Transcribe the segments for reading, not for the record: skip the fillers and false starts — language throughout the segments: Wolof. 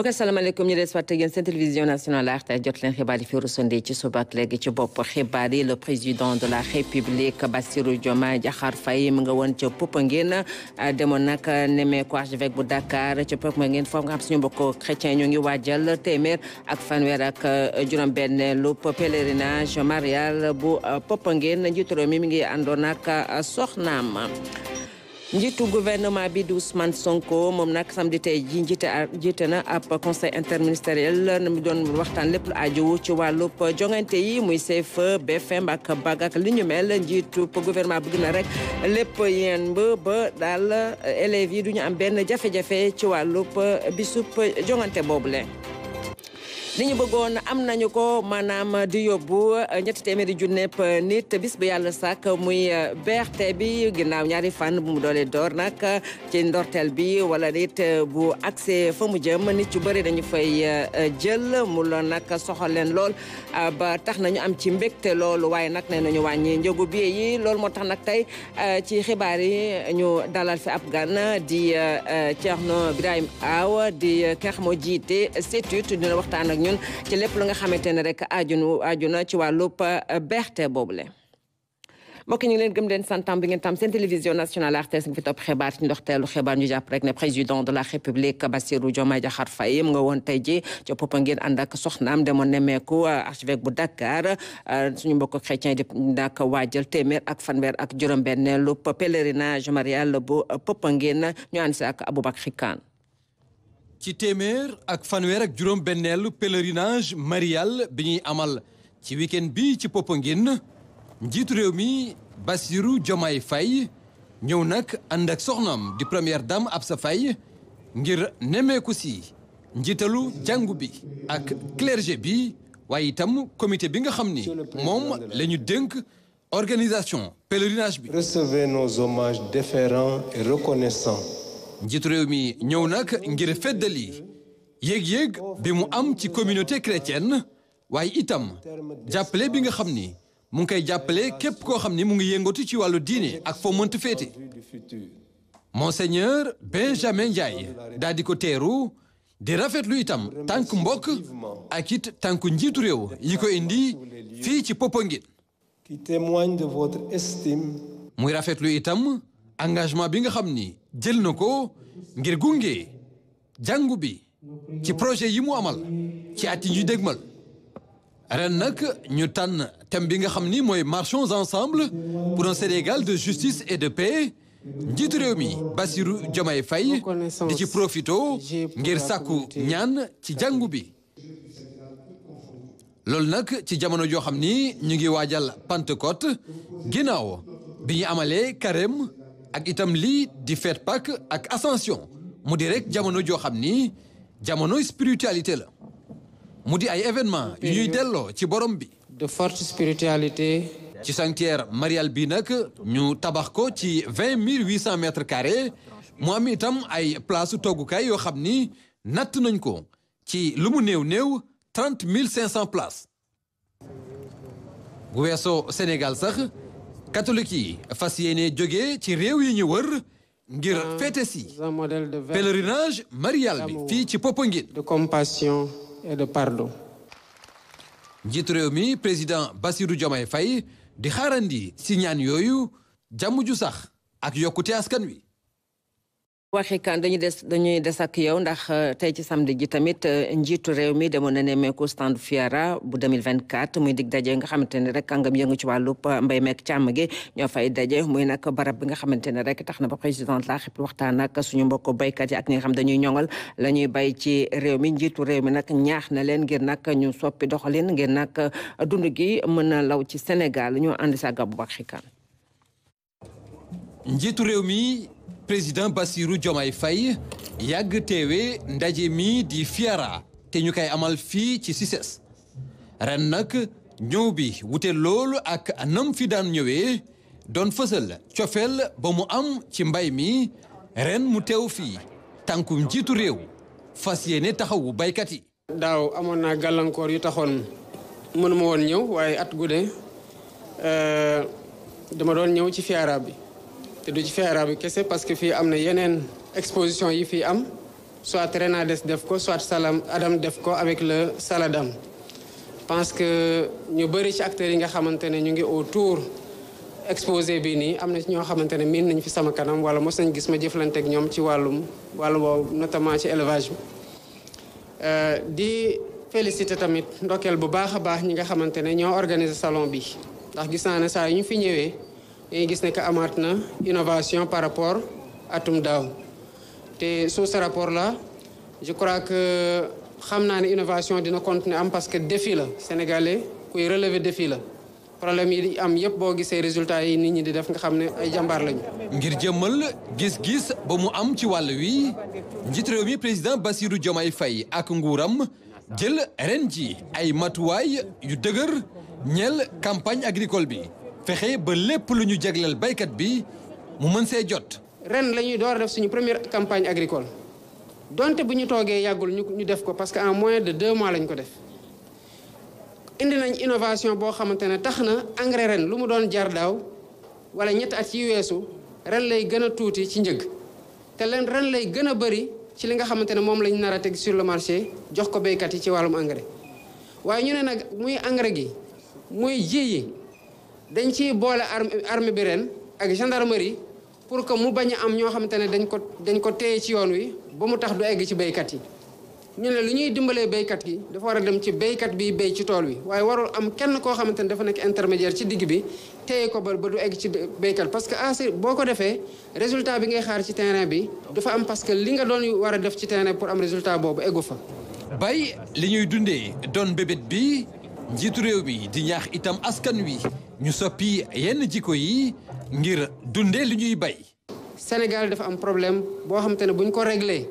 mbokk asalaamaaleykum ñu des waat ak yéen seen télévision nationale RTS jot leen xibaar yi fi rusandi ci suba ak léegi ci bopp xibaar yi le président de la république Bassirou Diomaye Diakhar Faye mu nga woon ca Popenguine demoon nag nemmeeku archevêque bu Dakar ca Popenguine foofu nga xam suñu mbokk chrétien ñu ngi waajal téeméer ak fanweer ak juróom-benn lu pèlerinage marial bu Popenguine njiitu réew mi ngi àndoon ak soxnaam. njiitu gouvernement bi di Ousmane Sonko moom nag samedi tey ji jiite na ab conseil interministériel mu doon waxtaan lépp lu aju ci wàllub jongante yi muy CFEE BFM ak BAC ak li ñu mel njiitu gouvernement bëgg na rek lépp yéen ba daal élèves yi du ñu am benn jafe-jafe ci wàllub bisub jongante boobule. li ñu bëggoon am nañu ko maanaam di yóbbu ñetti téeméeri junnepp nit bis bu yàlla sàkk muy BRT bi ginnaaw ñaari fan bu mu doolee door nag ci ndorteel bi wala nit bu accès fa mu jëm nit yu bëri dañu fay jël mu loon nag soxal leen lool ba tax nañu am ci mbégte loolu waaye nag nee nañu wàññi njëgu bi yi loolu moo tax nag tey ci xibaar yi ñu dalal fi ab gan di Thierno Birahim Aw di keex moo jiite CETUD dina waxtaan ak ñun ci lépp lu nga xamante ne rek aju na ci wàllub BRT boobule. mbokk ñu ngi leen gëm leen santam bi ngeen tam seen télévision nationale RTS ngi fi topp xibaar ci ndoxteelu xibaar ñu jàpp rek ne président de la république Bassirou Diomaye Diakhar Faye mu nga woon tey ji ci Popenguine ànd ak soxnaam demoon nemmeeku archevêque bu Dakar suñu mbokk chrétien di nag waajal téeméer ak fanweer ak juróom-benn lu pèlerinage marial bu Popenguine ñu ànd si ak Aboubacry Kane. ci téeméer ak fanweer ak juróom-benneelu pèlerinage marial bi ñuy amal ci week-end bi ci Popenguine njiitu réew mi Bassirou Diomaye Faye ñëw nag ànd ak soxnaam di première dame Absa Faye ngir nemmeeku si njiitalu jàngu bi ak clergé bi waaye itam comité bi nga xam ni moom la ñu dénk organisation pèlerinage bi. Recevez nos hommages déférents et reconnaissants. njiitu réew mi ñëw nag ngir feddali yéeg-yéeg bi mu am ci communauté chrétienne waaye itam jàppale bi nga xam ni mu ngi koy jàppale képp koo xam ni mu ngi yëngatu ci wàllu diine ak foo mënta féete. Monseigneur Benjamin Ndiaye daal di ko teeru di rafetlu itam tànk mbokk ak it tànk njiitu réew yi ko indi fii ci Popenguine. qui témoigne de votre estime. muy rafetlu itam engagement bi nga xam ni jël na ko ngir gunge jàngu bi ci projet yi mu amal ci at yi ñu dégmal ren nag ñu tànn thème bi nga xam ni mooy marchons ensemble pour un Sénégal de justice et de paix njiitu réew mi Bassirou Diomaye Faye di ci profito ngir sàkku ñaan ci jàngu bi loolu nag ci jamono joo xam ni ñu ngi waajal Pentecôte ginnaaw bi ñu amalee carême ak itam lii di fête Pâques ak Ascension mu di rek jamono joo xam ni jamono spiritualité la mu di ay événement yu ñuy delloo ci borom bi. de forte spiritualité. ci sanctuaire marial bi nag ñu tabax ko ci 20 800 mètres carrés mu am itam ay place toggukaay yoo xam ni natt nañ ko ci lu mu néew 30 500 places. bu weesoo Sénégal sax. catholique yi fas yéene jóge ci réew yi ñu wër ngir féete si pèlerinage marial bi fii ci Popenguine. de compassion et de pardon. njiitu réew mi président Bassirou Diomaye Faye di xaarandi si ñaan yooyu jàmm ju sax ak yokkute askan wi. waxi kan dañuy des ak yow ndax tey ci samedi ji tamit njiitu réew mi demoon na nemmeeku stand FIARA bu 2024 muy dig daje nga xamante ne rek kàngam yëngu ci wàllub mbay meek càmm gi ñoo fay daje muy nag barab bi nga xamante ne rek tax na ba président la République waxtaan ak suñu mbokk baykat yi ak ñi nga xam dañuy ñoŋal la ñuy bay ci réew mi njiitu réew mi nag ñaax na leen ngir nag ñu soppi doxalin ngir nag dund gi mën a law ci Sénégal ñu ànd si ak Aboubacry Kane. njiitu réew mi. président Bassirou Diomaye Faye yàgg teewe ndaje mi di FIARA te ñu koy amal fii ci CICES ren nag ñëw bi wute loolu ak nam fi daan ñëwee doon fësal cofeel ba mu am ci mbay mi ren mu teew fii tànku njiitu réew fas yéene taxawu baykat yi. daaw amoon naa gàllankoor yu taxoon mënuma woon ñëw waaye at gude dama doon ñëw ci FIARA bi. te du ci FIARA bi kese parce que fii am na yeneen exposition yi fii am soit Renades def ko soit Salam Adam def ko avec le Saladam. Je pense que ñu bëri ci acteurs yi nga xamante ne ñu ngi autour exposé bi nii am na ci ñoo xamante ne miin nañ fi sama kanam wala mos nañ gis ma jëflante ak ñoom ci wàllu boobu notamment ci élevage bi. di féliciter tamit ndokkeel bu baax a baax ñi nga xamante ne ñoo organiser salon bi ndax gis naa ne saa yu ñu fi ñëwee dañuy gis ne que amaat na innovation par rapport atum daaw te sous ce rapport là je crois que xam naa ne innovation dina continuer am parce que défi la sénégalais kuy relever défi la problème yi am yëpp boo gisee résultats yi nit ñi di def nga xam ne ay jàmbaar lañu. ngir jëmmal gis-gis ba mu am ci wàll wi njiit réew mi président Bassirou Diomaye Faye ak nguuram jël ren ji ay matuwaay yu dëgër ñeel campagne agricole bi fexe ba lépp lu ñu jagleel baykat bi mu mën see jot. ren la ñuy door a def suñu première campagne agricole donte bu ñu toogee yàggul ñu def ko parce que en moins de 2 mois lañ ko def indi nañ innovation boo xamante ne tax na engrais ren lu mu doon jar daaw wala ñetti at yi weesu ren lay gën a tuuti ci njëg te ren lay gën a bëri ci li nga xamante ne moom lañ nar a teg sur le marché jox ko béykat yi ci wàllum engrais waaye ñu ne nag muy engrais gi muy ji yi dañ ciy boole armée bi ren ak gendarmerie pour que mu bañ a am ñoo xamante ne dañ ko téye ci yoon wi ba mu tax du egg ci béykat yi ñu ne lu ñuy dimbalee béykat yi dafa war a dem ci béykat bi béy ci tool wi waaye warul am kenn koo xamante ne dafa nekk intermédiaire ci digg bi téye ko ba du egg ci béykat parce que boo ko defee résultat bi ngay xaar ci terrain bi dafa am parce que li nga doon war a def ci terrain pour am résultat boobu eggu fa. bay li ñuy dundee doon bébét bi njiitu réew mi di ñaax itam askan wi ñu soppi yenn jikko yi ngir dundee li ñuy bay. Sénégal dafa am problème boo xamante ne bu ñu ko réglé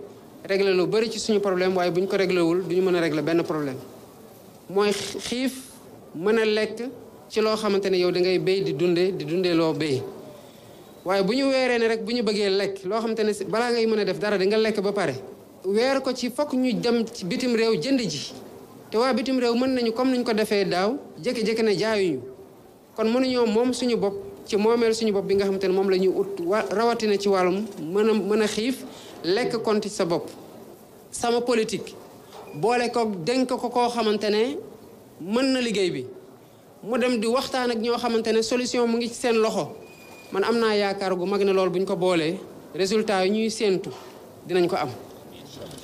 lu bëri ci suñu problème waaye bu ñu ko réglé wul du ñu mën a réglé benn problème mooy xiif mën a lekk ci loo xamante ne yow da ngay béy di dundee loo béy waaye bu ñu weeree ne rek bu ñu bëggee lekk loo xamante ne balaa ngay mën a def dara di nga lekk ba pare weer ko ci fokk ñu dem ci bitim réew jënd ji te waa bitim réew mën nañu comme niñ ko defee daaw jékki-jékki ne jaayuñu kon mënuñoo moom suñu bopp ci moomeel suñu bopp bi nga xamante ne moom la ñuy ut rawatina ci wàllum mën a xiif lekk konti sa bopp sama politique boole ko dénk ko koo xamante ne mën na liggéey bi mu dem di waxtaan ak ñoo xamante ne solution mu ngi ci seen loxo man am naa yaakaar gu mag ne loolu bu ñu ko boolee résultat yi ñuy séentu dinañ ko am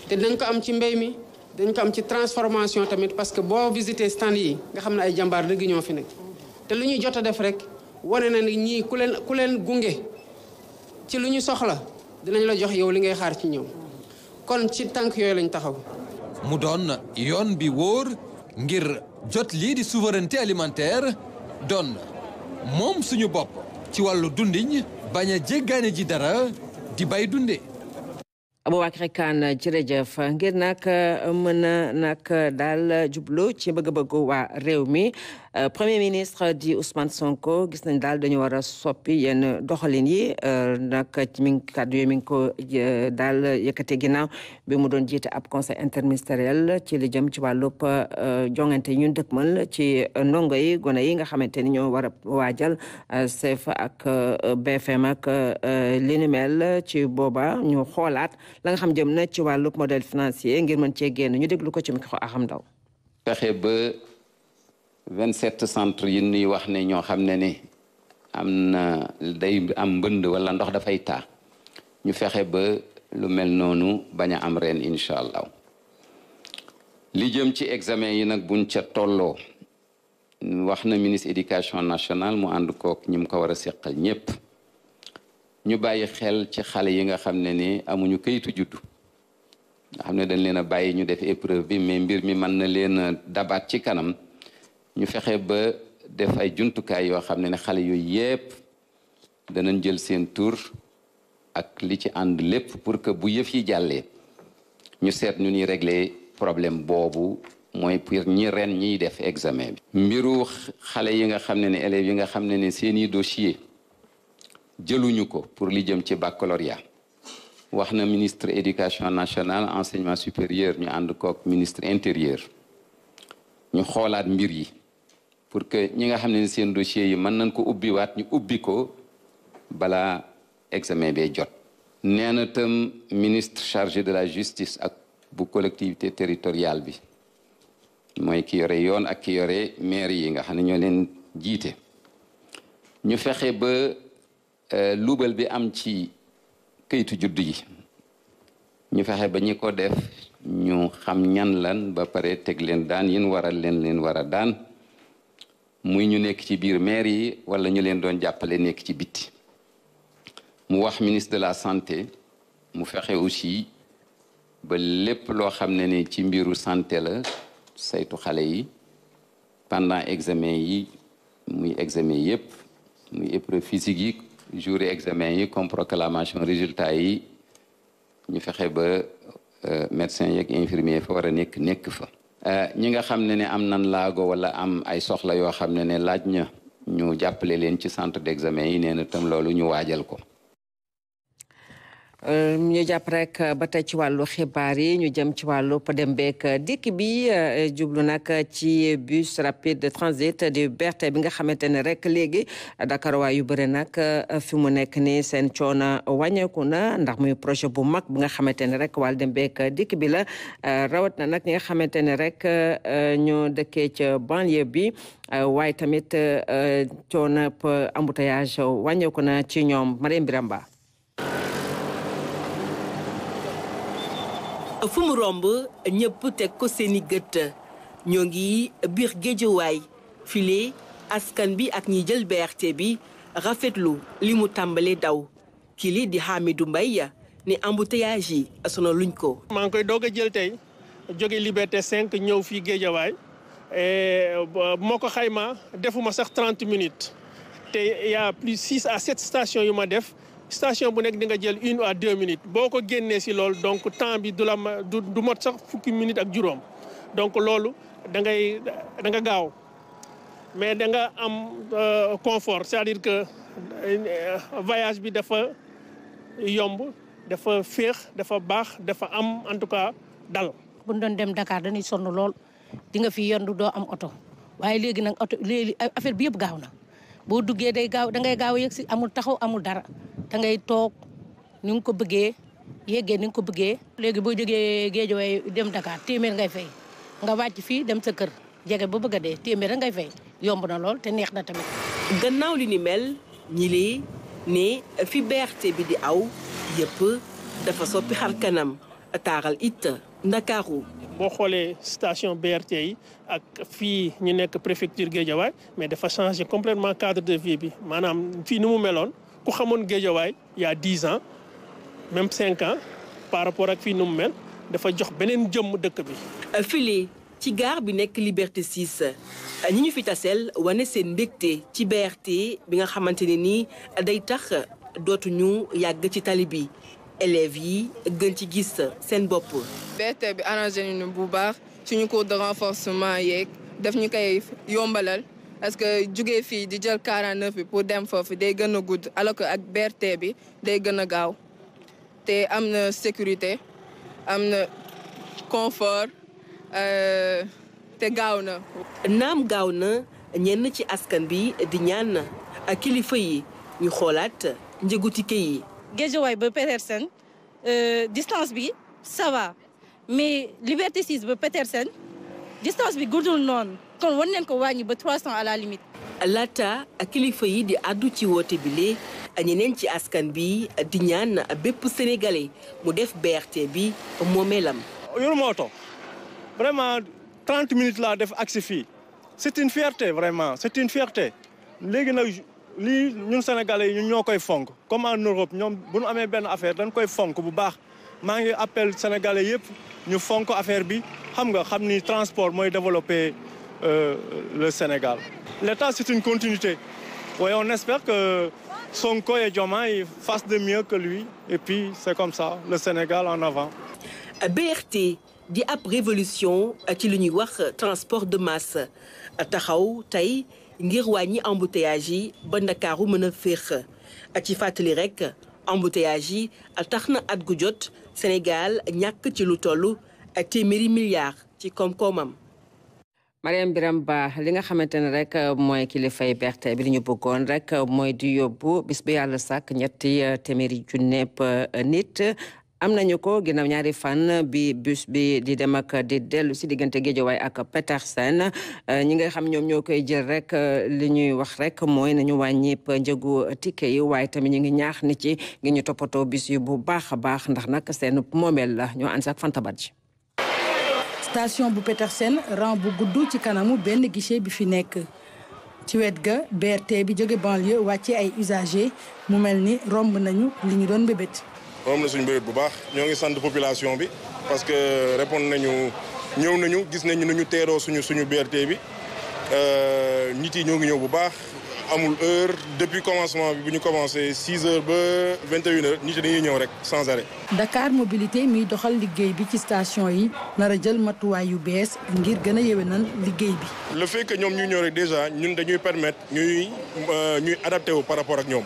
te dinañ ko am ci mbéy mi dañ ko am ci transformation tamit parce que boo visité stand yi nga xam ne ay jàmbaar dëgg ñoo fi nekk te lu ñuy jot a def rek wane na ni ñii ku leen gunge ci lu ñu soxla dinañ la jox yow li ngay xaar ci ñoom kon ci tànk yooyu lañ taxaw. mu doon yoon bi wóor ngir jot lii di souveraineté alimentaire doon moom suñu bopp ci wàllu dundiñ bañ a jéggaane ji dara di bay dunde. Aboubacry Kane jërëjëf ngir nag mën a nag daal jublu ci bëgg-bëggu waa réew mi premier ministre di Ousmane Sonko gis nañ daal dañu war a soppi yenn doxalin yi nag ci mi ngi kàddu yooyu mi ngi ko daal yëkkate ginnaaw bi mu doon jiite ab conseil interministériel ci li jëm ci wàllub jongante ñun dëkkmal ci ndongo yi gone yi nga xamante ni ñoo war a waajal CFEE ak BFM ak li ni mel ci booba ñu xoolaat la nga xam jëm na ci wàllu modèle financier ngir mën cee génn ñu déglu ko ci micro Axam Ndaw. fexe ba 27 centres yi ñuy wax ne ñoo xam ne ni am na day am mbënd wala ndox dafay taa ñu fexe ba lu mel noonu bañ a am ren incha allah li jëm ci examen yi nag buñ ca tolloo wax na ministre éducation nationale mu ànd kook ñi mu ko war a seqal ñépp ñu bàyyi xel ci xale yi nga xam ne ni amuñu kayitu juddu nga xam ne dañ leen a bàyyi ñu def épreuve bi mais mbir mi mën na leen a dabaat ci kanam ñu fexe ba def ay jumtukaay yoo xam ne ne xale yooyu yépp danañ jël seen tur ak li ci ànd lépp pour que bu yëf yi jàllee ñu seet ñu ñuy régler problème boobu mooy pour ñi ren ñiy def examen bi. mbiru xale yi nga xam ne ne élèves yi nga xam ne ne seeni dossier jëluñu ko pour li jëm ci baccalauréat wax na ministre éducation nationale enseignement supérieur ñu ànd kook ministre intérieur ñu xoolaat mbir yi pour que ñi nga xam ne seen dossier yi mën nañ ko ubbiwaat ñu ubbi ko balaa examen bee jot nee na tam ministre chargé de la justice ak bu collectivité territoriale bi mooy ki yore yoon ak ki yore maire yi nga xam ne ñoo leen jiite ñu fexe ba luubal bi am ci këyitu juddu yi ñu fexe ba ñi ko def ñu xam ñan lan ba pare teg leen daan yin waral leen war a daan muy ñu nekk ci biir maire yi wala ñu leen doon jàppale nekk ci bitti mu wax ministre de la santé mu fexe aussi ba lépp loo xam ne ni ci mbiru santé la saytu xale yi pendant examen yi muy examen yépp muy épreuve physique yi jour examen yi comme proclamation résultat yi ñu fexe ba médecin yeeg infirmier fa war a nekk fa ñi nga xam ne am nan laago wala am ay soxla yoo xam ne laaj na ñu jàppale leen ci centre d'examen yi nee na tam loolu ñu waajal ko ñu jàpp rek ba tey ci wàllu xibaar yi ñu jëm ci wàllu dem beek dikk bi jublu nag ci bus rapide de transit du BRT bi nga xamante ne rek léegi Dakar waa yu bëri nag fi mu nekk ni seen coono wàññeeku na ndax muy projet bu mag bi nga xamante ne rek wàllu dem beek dikk bi la rawat na nag ñi nga xamante ne rek ñu dëkkee ca banlieue bi waaye tamit coono embouteillage wàññeeku na ci ñoom Mariam Biramba fu mu romb ñëpp teg ko seeni gët ñoo ngi biir Géejawaay file askan bi ak ñi jël BRT bi rafetlu li mu tàmbalee daw kili di Hamidou Mbaye ni embouteillage yi sono luñ ko. maa ngi koy doog a jël tey jóge Liberté 5 ñëw fii Géejawaay moo ko xayma defuma sax 30 minutes te y a plus 6 à 7 stations yu ma def. station bu nekk di nga jël 1 à 2 minutes boo ko génnee si loolu donc temps bi du mot sax fukki minutes ak juróom donc loolu da nga gaaw mais da nga am confort c'est-à-dire que voyage bi dafa yomb dafa féex dafa baax dafa am en tout cas dal. bu ñu doon dem Dakar dañuy sonn lool di nga fi yondu doo am oto waaye léegi nag oto léegi affaire bi yëpp gaaw na boo duggee day gaaw da ngay gaaw a yegg si amul taxaw amul dara. da ngay toog ni nga ko bëggee yeggee ni nga ko bëggee. léegi boo jógee Géejawaay dem Dakar téeméer ngay fay nga wàcc fii dem sa kër jege ba bëgg a dee téeméer ngay fay yomb na lool te neex na tamit. gannaaw li ni mel ñi lee ne fi BRT bi di aw yëpp dafa soppi xar kanam taaral it Ndakaaru. boo xoolee station BRT yi ak fii ñu nekk préfecture Géejawaay mais dafa changé complètement cadre de vie bi maanaam fii ni mu meloon. ku xamoon Géejawaay il y a 10 ans même 5 ans par rapport ak fii nu mu mel dafa jox beneen jëmm dëkk bi. file ci gare bi nekk Liberté 6 ñi ñu fi taseel wane seen mbégte ci BRT bi nga xamante ne nii day tax dootuñu yàgg ci tali bi élèves yi gën ci gis seen bopp. BRT bi arrangé nañu bu baax suñu cours de renforcement yeeg daf ñu koy yombalal. parce que jugee fii di jël 49 bi pour dem foofu day gën a gudd alors que ak BRT bi day gën a gaaw te am na sécurité am na confort te gaaw na. naam gaaw na ñenn ci askan bi di ñaan ak kilifa yi ñu xoolaat njëgu ticket yi. Géejawaay ba Petersen distance bi ça va mais Liberté 6 ba Petersen distance bi guddul noonu. kon war nañ ko wàññi ba 300 à la limite. laata kilifa yi di àddu ci woote bile ñeneen ci askan bi di ñaan bépp sénégalais mu def BRT bi moomeelam. yoruma oto vraiment 30 minutes laa def agsi fii c'est une fierté vraiment c'est une fierté léegi nag lii ñun sénégalais yi ñun ñoo koy fonk comme en Europe ñoom bu ñu amee benn affaire dañ koy fonk bu baax maa ngi appel sénégalais yëpp ñu fonk affaire bi xam nga xam ni transport mooy développer. Le Sénégal. L'État, c'est une continuité. Oui, on espère que Sonko et Diomaye fassent de mieux que lui. Et puis, c'est comme ça, le Sénégal en avant. BRT di ab révolution ci lu ñuy wax transport de masse taxaw tey ngir wàññi embouteillage yi ba Ndakaaru mën a féex ci fàttali rek embouteillage yi tax na at gu jot Sénégal ñàkk ci lu toll téeméeri milliards ci koom-koomam. Mariam Biram Ba li nga xamante ne rek mooy kilifay BRT bi li ñu bëggoon rek mooy di yóbbu bis bu yàlla sàkk ñetti téeméeri junneeb nit am nañu ko ginnaaw ñaari fan bi bus bi di dem ak di dellu si diggante Guédiawaye ak Petersen ñi nga xam ñoom ñoo koy jël rek li ñuy wax rek mooy nañu wàññi njëgu ticket yi waaye tamit ñu ngi ñaax nit ci ngi ñu toppatoo bis yi bu baax a baax ndax nag seen moomeel la ñoo ànd ak Fanta Badji. Station bu Petersen rang bu gudd ci kanamu benn guichet bi fi nekk ci wet ga BRT bi jóge banlieue wàcce ay usagers mu mel ni romb nañu li ñu doon mbébét. romb na suñu mbébét bu baax ñoo ngi sant population bi parce que répondre nañu ñëw nañu gis nañu ñu teeroo suñu BRT bi nit yi ñoo ngi ñëw bu baax amul heure depuis commencement bi bu ñu commencé 6 heures ba 21 heures nit yi dañuy ñëw rek sans arrêt. Dakar Mobilité miy doxal liggéey bi ci station yi nar a jël matuwaay yu bees ngir gën a yéwénal liggéey bi. le fait que ñoom ñu ñëw rek déjà ñun dañuy permettre ñuy adapté wu par rapport ak ñoom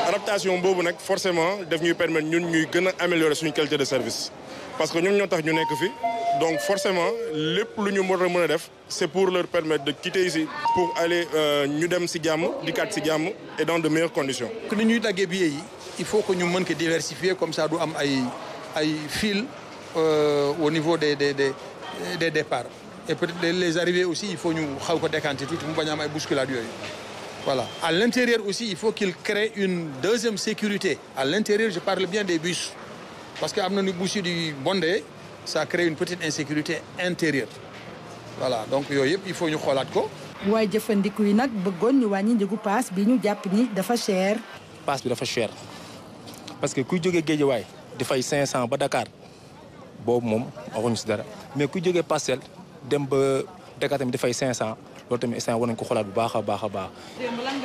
adaptation boobu nag forcément daf ñuy permettre ñun ñuy gën a améliorer suñu qualité de service parce que ñoom ñoo tax ñu nekk fi donc forcément lépp lu ñu war a mën a def c'est pour leur permettre de quitter ici pour aller ñu dem ci jàmm dikkaat ci jàmm et dans de meilleures conditions. que ni ñuy daggee billets yi il faut que ñu mën ko diversifier comme ça du am ay fil au niveau des départs et peut-être les arrivées aussi il faut ñu xaw ko décanter tuuti mu bañ a am ay bousculade yooyu. Voilà. À l'intérieur aussi, il faut qu'il crée une deuxième sécurité. À l'intérieur, je parle bien des bus. Parce que amna bus du bondé, ça crée une petite insécurité intérieure. Voilà. Donc il faut ñu xolaat ko. Way jëfandiku yi nak bëggoon ñu wañi njëgu pass bi ñu japp ni dafa cher. Pass bi dafa cher. Parce que kuy joggé Guédiawaye di fay 500 ba Dakar bobu mom waxuñu ci dara. Mais kuy joggé Parcelles dem ba Dakar tamit di fay 500 loolu tamit instant war nañu ko xoolaat bu baax a baax a baax.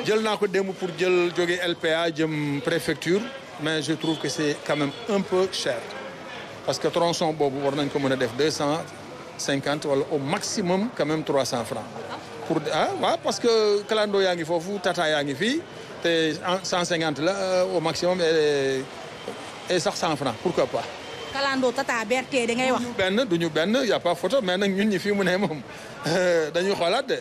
jël naa ko démb pour jël jóge LPA jëm préfecture mais je trouve que c'est quand même un peu cher parce que tronçon boobu war nañ ko mën a def 250 wala au maximum quand même 300 francs. pour waaw parce que clando yaa ngi foofu tata yaa ngi fii te 150 la au maximum et sax 100 francs pourquoi pas. Kalando tata BRT da ngay wax. duñu benn y a pas photo mais nag ñun ñi fii mu ne moom dañuy xoolaat de.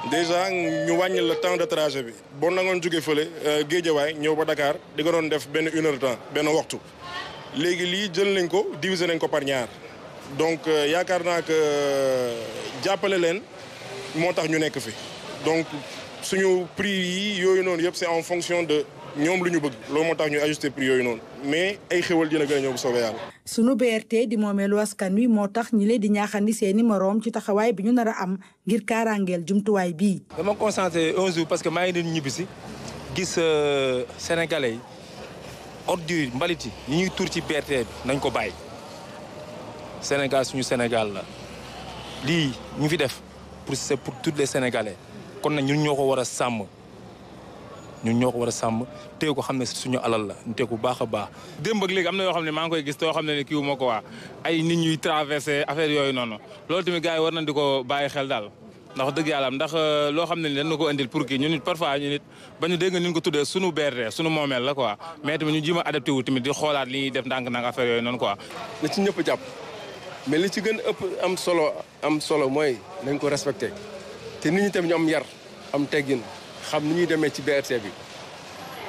déjà ñu wàññi le temps de trajet bi boo nangoon jóge fële Guédiawaye ñëw ba Dakar di nga doon def benn 1 heure de temps benn waxtu léegi lii jël nañ ko diviser nañ ko par ñaar donc yaakaar naa que jàppale leen moo tax ñu nekk fi donc suñu prix yi yooyu noonu yëpp c'est en fonction de ñoom lu ñu bëgg loolu moo tax ñu ajuster prix yooyu noonu mais ay xéwal dina gën a ñëw bu soobee yàlla. sunu BRT di moomeelu askan wi moo tax ñi leen di ñaaxandi seeni moroom ci taxawaay bi ñu nar a am ngir kaaraangeel jumtuwaay bii. dama concentré un jour parce que maa ngi leen ñibbisi gis sénégalais yi ordures mbalit yi ñuy tuur ci BRT bi nañ ko bàyyi Sénégal suñu Sénégal la lii ñu fi def c'est pour tous les sénégalais kon nag ñun ñoo ko war a sàmm. ñun ñoo ko war a sàmm téye ko xam ne suñu alal la ñu téye ko baax a baax. démb ak léegi am na yoo xam ne maa ngi koy gis too xam ne kii wu ma ko waa ay nit ñuy traversé affaire yooyu noonu loolu tamit gars yi war nañ di ko bàyyi xel daal ndax dëgg yàlla ndax loo xam ne ni dañ na ko indil pour kii ñun nit parfois ñu nit ba ñu dégg nga ñu ko tuddee suñu BRT suñu moomeel la quoi mais tamit ñu jéem a adapté wu tamit di xoolaat li ñuy def ndànk-ndànk affaire yooyu noonu quoi. na ci ñëpp jàpp mais li ci gën a ëpp am solo mooy nañ ko respecté te nit ñi tamit ñu am yar am teggin xam ni ñuy demee ci BRT bi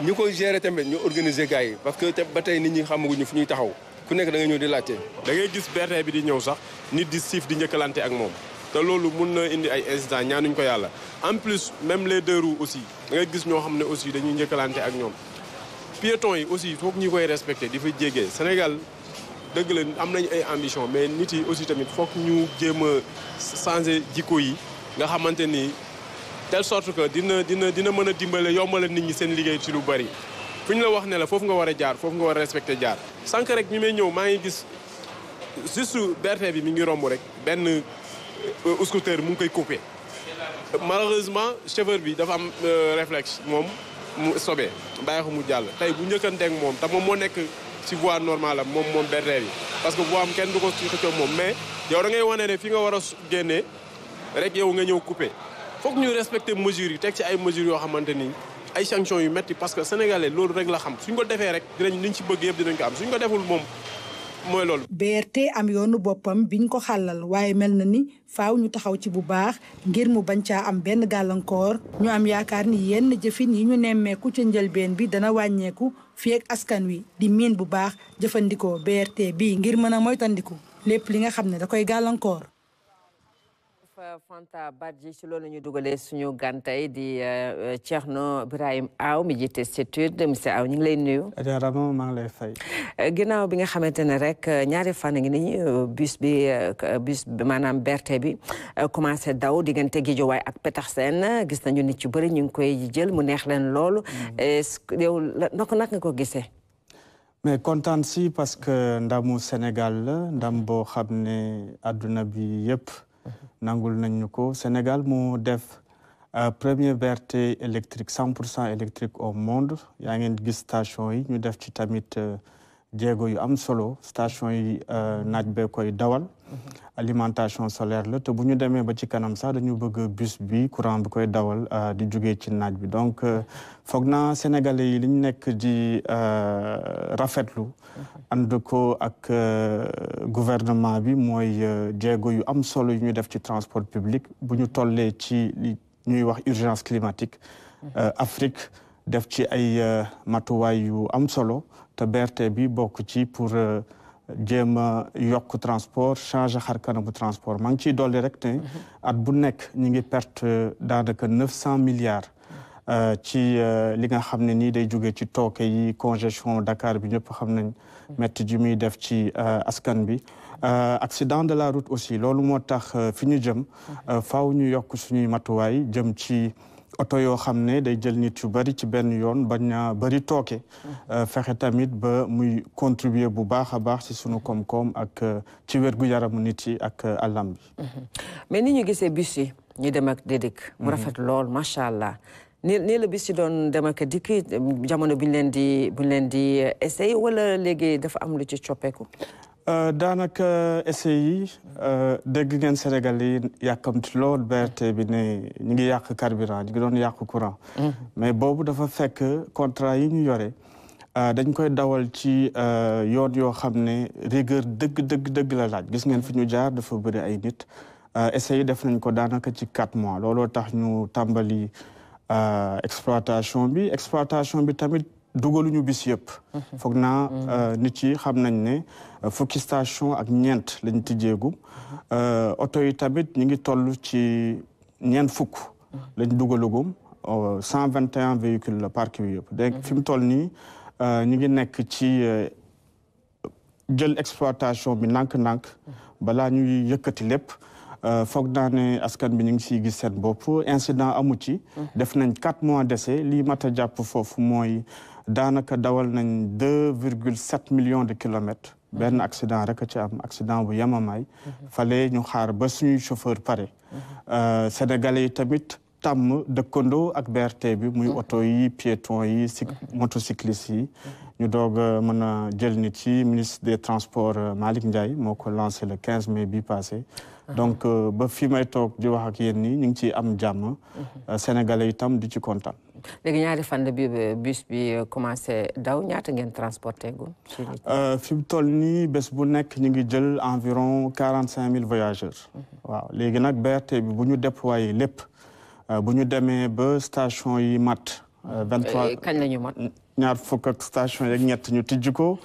ñu koy gérer tamit ñu organiser gars yi parce que ba tey nit ñi xamaguñu fu ñuy taxaw ku nekk da nga ñëw di laajte. da ngay gis BRT bi di ñëw sax nit di siif di njëkkalante ak moom te loolu mun na indi ay incidents ñaanuñ ko yàlla en plus même les deux roues aussi da ngay gis ñoo xam ne aussi dañuy njëkkalante ak ñoom. piétons yi aussi foog ñu koy respecté di fa jégee Sénégal dëgg la am nañ ay ambition mais nit yi aussi tamit foog ñu jéem a changer jikko yi nga xamante ni. telle sorte que dina mën a dimbale yombale nit ñi seen liggéey ci lu bari fu ñu la wax ne la foofu nga war a jaar foofu nga war a respecté jaar. sànq rek mi may ñëw maa ngi gis juste BRT bi mi ngi romb rek benn scooter mu ngi koy coupé malheureusement chauffeur bi dafa am réflexe moom mu sobee bàyyi ko mu jàll. tey bu njëkkanteeg moom te moom moo nekk ci voie normale am moom BRT bi parce que voie am kenn du ko ci xëccoo moom mais yow da ngay wane ne fi nga war a génnee rek yow nga ñëw coupé. foog ñu respecter mesures yi teg ci ay mesures yoo xamante ni ay sanctions yu metti parce que sénégalais loolu rek la xam suñ ko defee rek dinañ liñ ci bëgg yëpp dinañ ko am suñ ko deful moom mooy loolu. BRT am yoonu boppam biñ ko xàllal waaye mel na ni faaw ñu taxaw ci bu baax ngir mu bañ caa am benn gàllankoor ñu am yaakaar ni yenn jëfin yi ñu nemmeeku ca njëlbeen bi dana wàññeeku fii ak askan wi di miin bu baax jëfandikoo BRT bi ngir mën a moytandiku lépp li nga xam ne da koy gàllankoor. Fanta Badji ci loolu ñu dugalee suñu gantay di Thierno Birahim Aw mi jiite CETUD monsieur Aw ñu ngi lay nuyu. Adama maa ngi lay fay. ginnaaw bi nga xamante ne rek ñaari fan ngi ni bus bi maanaam BRT bi commencé daw diggante Guédiawaye ak Petersen gis nañu nit yu bëri ñu ngi koy jël mu neex leen loolu. yow naka nga ko gisee. mais kontaan si parce que ndamu Sénégal la ndam boo xam ne adduna bi yëpp. nangul nañ ñu ko Sénégal moo def premier BRT électrique 100% électrique au monde yaa ngeen gis station yi ñu def ci tamit jéego yu am solo station yi naaj bee koy dawal alimentation solaire la te bu ñu demee ba ci kanam sax dañu bëgg bus bi courant bi koy dawal di jógee ci naaj bi donc foog naa sénégalais yi li ñu nekk di rafetlu ànd ko ak gouvernement bi mooy jéego yu am solo yu ñu def ci transport public bu ñu tollee ci li ñuy wax urgence climatique Afrique def ci ay matuwaay yu am solo te BRT bi bokk ci pour jéem a yokk transport changer xar kanamu transport maa ngi ciy dolli rek ne at bu nekk ñu ngi perte daanaka 900 milliards ci li nga xam ne nii day jóge ci tooke yi congestion Dakar bi ñëpp xam nañ métti ji muy def ci askan bi accident de la route aussi loolu moo tax fi ñu jëm faaw ñu yokk suñuy matuwaay jëm ci oto yoo xam ne day jël nit yu bari ci benn yoon bañ a bari tooke fexe tamit ba muy contribuer bu baax a baax ci sunu koom-koom ak ci wér-gu-yaramu nit yi ak àllam bi. mais ni ñu gisee bus yi ñu dem ak dikk mu rafet lool macha allah nii la bus yi doon dem ak dikk jamono bu ñu leen di essayer wala léegi dafa am lu ci coppeeku. daanaka essai yi dégg ngeen Sénégal yi yàkkamti lool BRT bi ne ñu ngi yàq carburant ñu ngi doon yàq courant mais boobu dafa fekk contrat yi ñu yore dañ koy dawal ci yoon yoo xam ne rigueur dëgg la laaj gis ngeen fi ñu jaar dafa bëri ay nit essai yi def nañ ko daanaka ci 4 mois looloo tax ñu tàmbali exploitation bi tamit dugaluñu bis yëpp foog naa nit yi xam nañ ne fukki station ak ñeent lañ tijjeegu oto yi tamit ñu ngi toll ci ñeent fukk lañ dugalugum 121 véhicules la parc bi yëpp dégg fi mu toll nii ñu ngi nekk ci jël exploitation bi ndànk-ndànk balaa ñuy yëkkati lépp foog naa ne askan bi ñu ngi siy gis seen bopp incident amu ci def nañ 4 mois d'essai lii mat a jàpp foofu mooy daanaka dawal nañ 2,7 millions de kilomètres benn accident rek a ci am accident bu yemamaay fale ñu xaar ba suñuy chauffeur pare sénégalais yi tamit tàmm dëkkandoo ak BRT bi muy oto yi piéton yi motocyclistes yi ñu doog a mën a jël nit ci ministre des transports Malick Ndiaye moo ko lancé le 15 mai bi passé donc ba fi may toog di wax ak yéen nii ñu ngi ciy am jàmm sénégalais itam di ci kontaan. léegi ñaari fan bi bus bi commencé daw ñaata ngeen transporté gu. fi mu toll nii bés bu nekk ñu ngi jël environ 45 000 voyageurs. waaw léegi nag BRT bi bu ñu déployé lépp bu ñu demee ba station yi mat. 23 kañ la ñu mat. ñaar fukk ak station yeeg ñett ñu tijji ko.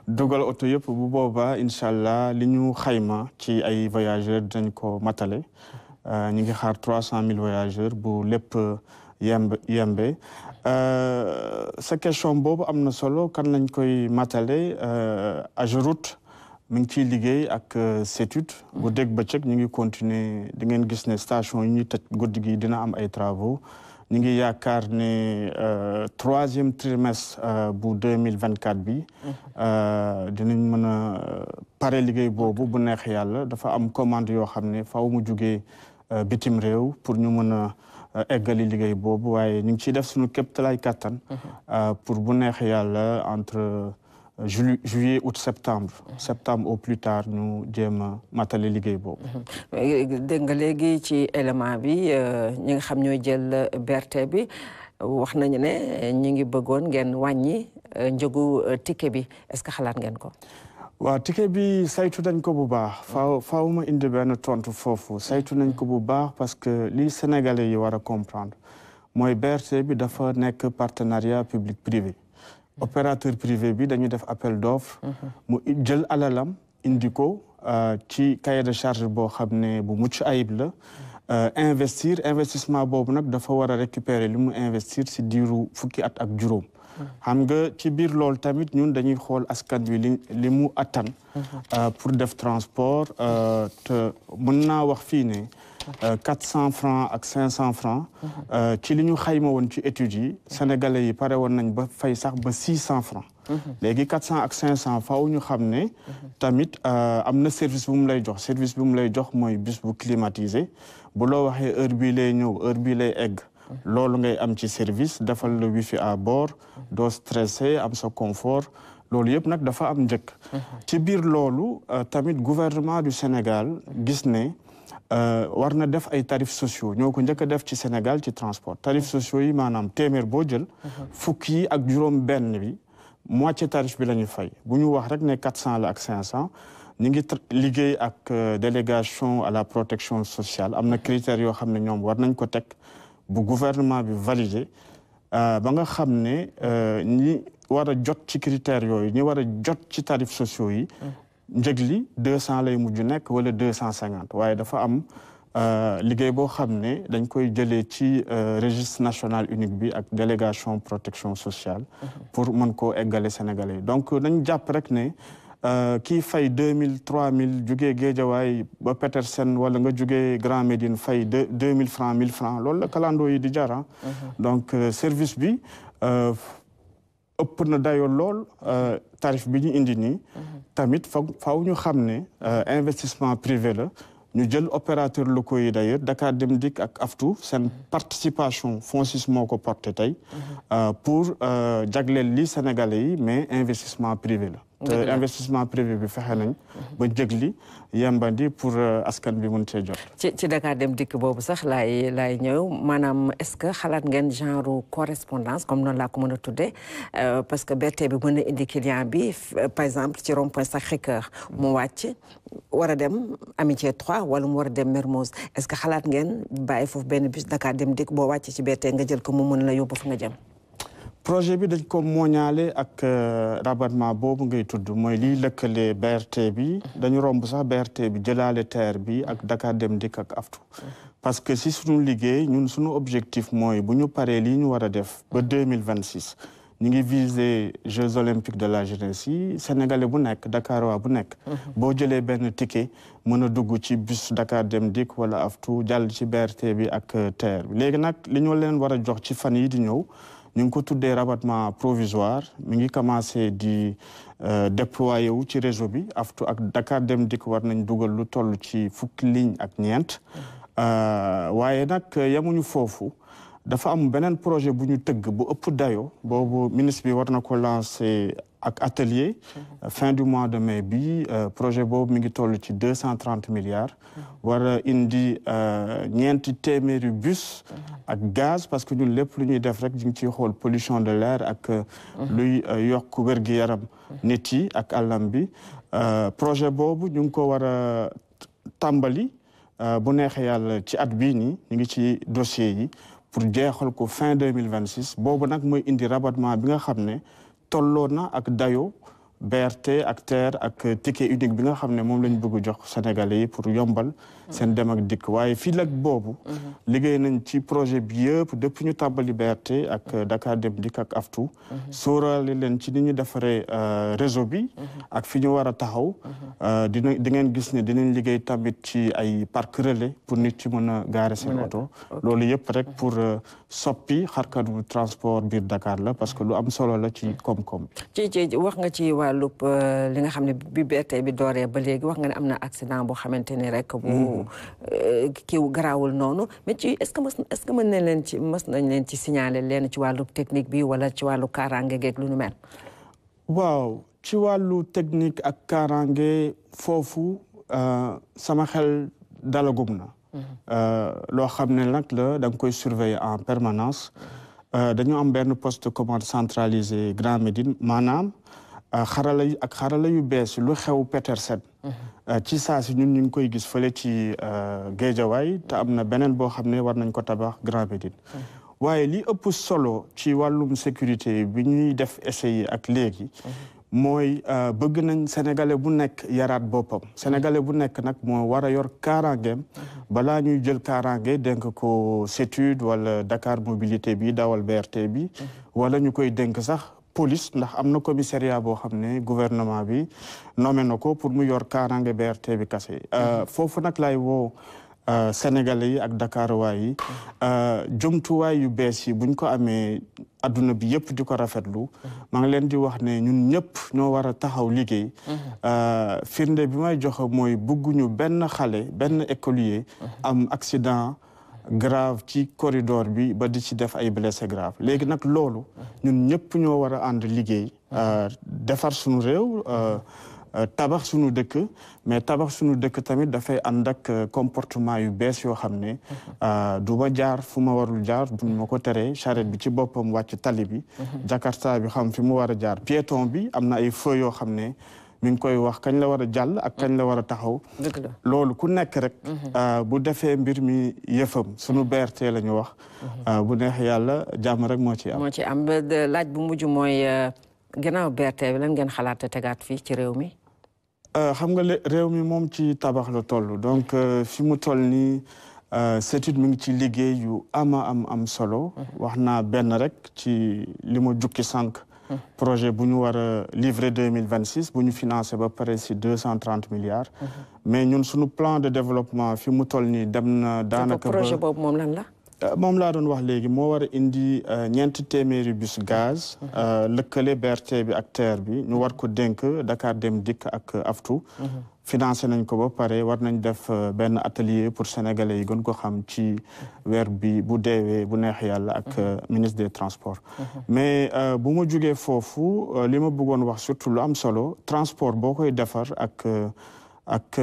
dugal oto yëpp bu boobaa incha allah li ñu xayma ci ay voyageurs dinañ ko matale ñu ngi xaar 300 000 voyageurs bu lépp yembe sa question boobu am na solo kan lañ koy matale AGEROUTE mi ngi ciy liggéey ak CETUD bu dégg bëccëg ñu ngi continuer di ngeen gis ne station yi ñuy tëj guddi gi dina am ay travaux ñu ngi yaakaar ne 3e trimestre bu 2024 bi dinañ mën a pare liggéey boobu bu neex yàlla dafa am commande yoo xam ne faaw mu jugee bitim réew pour ñu mën a eggali liggéey boobu waaye ñu ngi ciy def suñu képp talaay kattan pour bu neex yàlla entre juillet août septembre au plus tard ñu jéem a matale liggéey boobu. dégg nga léegi ci élément bi ñi nga xam ñooy jël BRT bi wax nañu ne ñu ngi bëggoon ngeen wàññi njëgu ticket bi est-ce que xalaat ngeen ko. waaw ticket bi saytu nañ ko bu baax faaw ma indi benn tontu foofu saytu nañ ko bu baax parce que li Sénégalais yi war a comprendre mooy BRT bi dafa nekk partenariat public privé opérateur privé bi dañu def appel d'offre mu jël alalam indi ko ci cahier de charge boo xam ne bu mucc ayib la investissement boobu nag dafa war a récupérer li mu investir si diiru fukki at ak juróom xam nga ci biir loolu tamit ñun dañuy xool askan wi li mu attan pour def transport te mën naa wax fii ne 400 francs ak 500 francs ci li ñu xayma woon ci études yi sénégalais yi pare woon nañ ba fay sax ba 600 francs léegi 400 ak 500 faaw ñu xam ne tamit am na service bu mu lay jox service bu mu lay jox mooy bus bu climatisé bu loo waxee heure bii lay ñëw heure bii lay egg loolu ngay am ci service defal le wifi à bord doo stressé am sa confort loolu yëpp nag dafa am njëkk ci biir loolu tamit gouvernement du Sénégal gis ne war na def ay tarifs sociaux ñoo ko njëkk a def ci Sénégal ci transport tarifs sociaux yi maanaam téeméer boo jël fukk yi ak juróom benn bi moitié tarif bi la ñu fay bu ñu wax rek ne 400 la ak 500 ñu ngi liggéey ak délégation à la protection sociale am na critères yoo xam ne ñoom war nañ ko teg bu gouvernement bi validé ba nga xam ne ñi war a jot ci critères yooyu ñi war a jot ci tarifs sociaux yi njëg li 200 lay mujj nekk wala 250 waaye dafa am liggéey boo xam ne dañ koy jëlee ci registre national unique bi ak délégation protection sociale pour mën koo eggale Sénégalais donc nañ jàpp rek ne kii fay 2000 3000 jugee Géejawaay ba Petersen wala nga jugee Grand Médine fay 2000 francs 1000 francs loolu la kalandoo yi di jar donc service bi ëpp na dayoo lool tarif bi ñu indi nii tamit faaw ñu xam ne investissement privé la ñu jël opérateur locaux yi d'ailleurs Dakar Dem Dikk ak Aftu seen participation FONSIS moo ko porté tey pour jagleel li Sénégalais yi mais investissement privé la te investissement privé bi fexe nañ ba njëg li yembandi pour askan bi mën cee jot. ci Dakar Dem Dikk boobu sax laay ñëw maanaam est-ce que xalaat ngeen genre correspondance comme noonu laa ko mën a tuddee parce que BRT bi mën a indi client bi par exemple ci rond-point Sacré-Cœur mu wàcc war a dem Amitié 3 wala mu war a dem Mermoz est-ce que xalaat ngeen bàyyi foofu benn bus Dakar Dem Dikk boo wàcc ci BRT nga jël ko mu mën la yóbbu fa nga jëm. projet bi dañ ko mooñaale ak rabattement boobu ngay tudd mooy liy lëkkale BRT bi dañu romb sax BRT bi jëlaale TER bi ak Dakar Dem Dikk ak Aftu parce que si suñu liggéey ñun suñu objectif mooy bu ñu paree lii ñu war a def ba 2026 ñu ngi viser Jeux olympiques de la jeunesse yi Sénégalais bu nekk Dakarois bu nekk boo jëlee benn ticket mën a dugg ci bus Dakar Dem Dikk wala Aftu jàll ci BRT bi ak TER bi léegi nag li ñu leen war a jox ci fan yi di ñëw ñu ngi ko tuddee rabattement provisoire mi ngi commencé di déployer wu ci réseau bi Aftu ak Dakar Dem Dikk war nañ dugal lu toll ci fukki ligne ak ñeent waaye nag yamuñu foofu dafa am beneen projet bu ñu tëgg bu ëpp dayo boobu ministre bi war na ko lancer ak atelier fin du mois de mai bi projet boobu mi ngi toll ci 230 milliards war a indi ñeenti téeméeri bus ak gaz parce que ñun lépp lu ñuy def rek ñu ngi ciy xool pollution de l'air ak luy yokk wér-gi-yaram nit yi ak àllam bi projet boobu ñu ngi ko war a tàmbali bu neexee yàlla ci at bii nii ñu ngi ci dossier yi pour jeexal ko fin 2026 boobu nag mooy indi rabattement bi nga xam ne tolloo na ak dayo BRT ak TER ak ticket unique bi nga xam ne moom lañ bëgg jox Sénégalais yi pour yombal seen dem ak dikk waaye fii lag boobu liggéey nañ ci projet bi yëpp depuis ñu tàmbali BRT ak Dakar Dem Dikk ak Aftu sóoraale leen ci ni ñu defaree réseau bi ak fi ñu war a taxaw di ngeen gis ne dinañ liggéey tamit ci ay parc relais pour nit ci mën a gaare seen oto loolu yëpp rek pour soppi xarkanu transport biir Dakar la parce que lu am solo la ci koom-koom bi ci wax nga ci wàllub li nga xam ne bi BRT bi dooree ba léegi wax nga ne am na accident boo xamante ni rek bu kiiw garaawul noonu mais ci est-ce que mën nañ leen ci mës nañ leen ci signaler leen ci wàllu technique bi wala ci wàllu kaaraange geeg lu nu mel. waaw ci wàllu technique ak kaaraange foofu sama xel dalagum na. loo xam ne nag la da nga koy surveiller en permanence dañu am benn poste de commande centralisé Grand Médine maanaam xarala yu bees lu xew Petersen ci saa si ñun ñu ngi koy gis fële ci Géejawaay te am na beneen boo xam ne war nañ ko tabax Grand Médine waaye li ëpp solo ci wàllum sécurité bi ñuy def essai yi ak léegi mooy bëgg nañ sénégalais bu nekk yaraat boppam sénégalais bu nekk nag moo war a yor kaaraangeem balaa ñuy jël kaaraange dénk ko CETUD wala Dakar mobilité bi dawal BRT bi wala ñu koy dénk sax police ndax am na commissariat boo xam ne gouvernement bi nommé na ko pour mu yor kaaraange BRT bi kase foofu nag lay woo sénégalais yi ak Dakarois yi jumtuwaay yu bees yi buñ ko amee adduna bi yëpp di ko rafetlu maa ngi leen di wax ne ñun ñëpp ñoo war a taxaw liggéey firnde bi may joxe mooy bugguñu benn xale benn écolier am accident grave ci corridor bi ba di ci def ay blessé grave léegi nag loolu ñun ñëpp ñoo war a ànd liggéey defar suñu réew tabax suñu dëkk mais tabax suñu dëkk tamit dafay ànd ak comportement yu bees yoo xam ne du ma jaar fu ma warul jaar buñ ma ko teree charrette bi ci boppam wàcc tali bi Jakarta bi xam fi mu war a jaar piéton bi am na ay feu yoo xam ne mi ngi koy wax kañ la war a jàll ak kañ la war a taxaw loolu ku nekk rek bu defee mbir mi yëfam suñu BRT la ñu wax bu neex yàlla jàmm rek moo ci am laaj bu mujj mooy gannaaw BRT bi lan ngeen xalaat tegaat fii ci réew mi xam nga réew mi moom ci tabax la toll donc fi mu toll nii CETUD mi ngi ci liggéey yu am solo wax naa benn rek ci li ma jukki sànq projet bu ñu war a livrer 2026 bu ñu financé ba pare si 230 milliards mais ñun suñu plan de développement fi mu toll nii dem na daanaka projet boobu moom lan la moom laa doon wax léegi moo war a indi 400 bus gaz lëkkale BRT bi ak TER bi ñu war ko dénk Dakar Dem Dikk ak Aftu financé nañ ko ba pare war nañ def benn atelier pour sénégalais yi gën ko xam ci weer bi bu deewee bu neex yàlla ak ministre des transports mais bu ma jugee foofu li ma bëggoon wax surtout lu am solo transport boo koy defar ak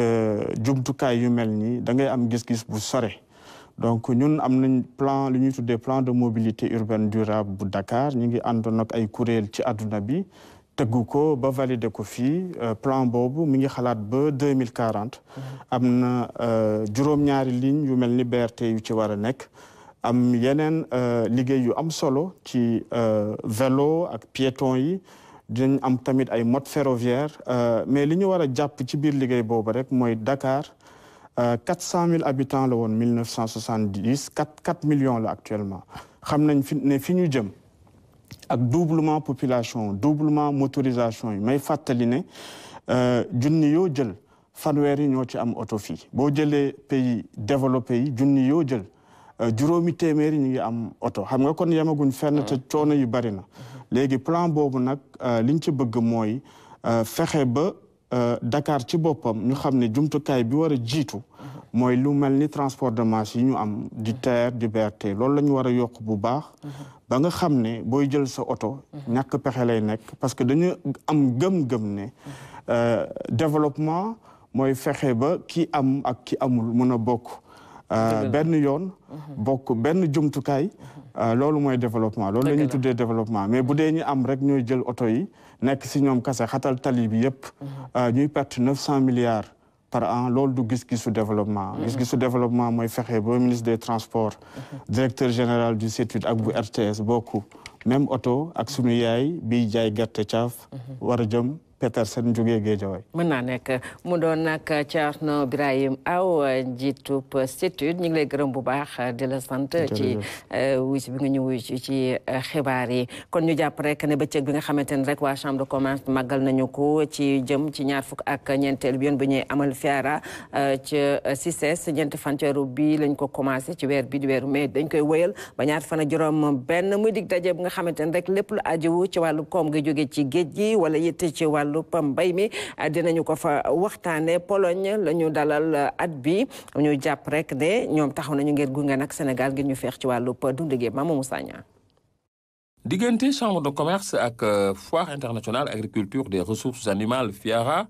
jumtukaay yu mel nii da ngay am gis-gis bu sore donc ñun am nañ plan li ñuy tuddee plan de mobilité urbaine durable bu Dakar ñu ngi àndoon ak ay kuréel ci àdduna bi tëggu ko ba valider ko fii plan boobu mi ngi xalaat ba 2040 am na juróom-ñaari ligne yu mel ni BRT yu ci war a nekk am yeneen liggéey yu am solo ci vélo ak piéton yi dinañ am tamit ay mode ferroviaire mais li ñu war a jàpp ci biir liggéey boobu rek mooy Dakar 400 000 habitants la woon 1970 4 millions la actuellement xam nañ fi ñu jëm ak doublement population doublement motorisation yi may fàttali ne junni yoo jël fanweer yi ñoo ci am oto fii boo jëlee pays développé yi junni yoo jël juróomi téeméeri ñu ngi am oto xam nga kon yemaguñ fenn te coono yu bari na léegi plan boobu nag liñ ci bëgg mooy fexe ba Dakar ci boppam ñu xam ne jumtukaay bi war a jiitu mooy lu mel ni transport de masse yi ñu am di TER di BRT loolu la ñu war a yokk bu baax ba nga xam ne booy jël sa oto ñàkk pexe lay nekk parce que dañu am gëm-gëm ne développement mooy fexe ba ki am ak ki amul mën a bokk benn yoon bokk benn jumtukaay loolu mooy développement loolu la ñuy tuddee développement mais bu dee ñu am rek ñooy jël oto yi nekk si ñoom kase xatal tali bi yëpp ñuy perte 900 milliards par an loolu du gis-gisu développement gis-gisu développement mooy fexe ba ministre des transports directeur général du CETUD ak bu RTS bokku même oto ak sunu yaay biy jaay gerte caaf war a jëm Petersen jógee Géejawaay mën naa nekk mu doon nag Thierno Birahim Aw njiitub CETUD ñu ngi lay gërëm bu baax di la sant ci wuy si bi nga ñu wuy ci xibaar yi kon ñu jàpp rek ne bëccëg bi nga xamante ne rek waa chambre de commerce màggal nañu ko ci jëm ci ñaar fukk ak ñeenteel bi yoon bu ñuy amal fiara ci CICES ñeenti fan ci weeru bi lañ ko commencé ci weer bi di weeru mai dañ koy wëyal ba ñaar fan ak juróom benn muy dig daje bi nga xamante ne rek lépp lu aju ci wàllu koom nga jóge ci géej gi wala yitte ci wàllu mbay mi dinañu ko fa waxtaane Pologne la ñu dalal at bi ñu jàpp rek ne ñoom taxaw nañu ngir gunge nag Sénégal ngir ñu feex ci wàllu dund gi Mamadou Moussa Niang diggante chambre de commerce ak foire internationale agriculture des ressources animales FIARA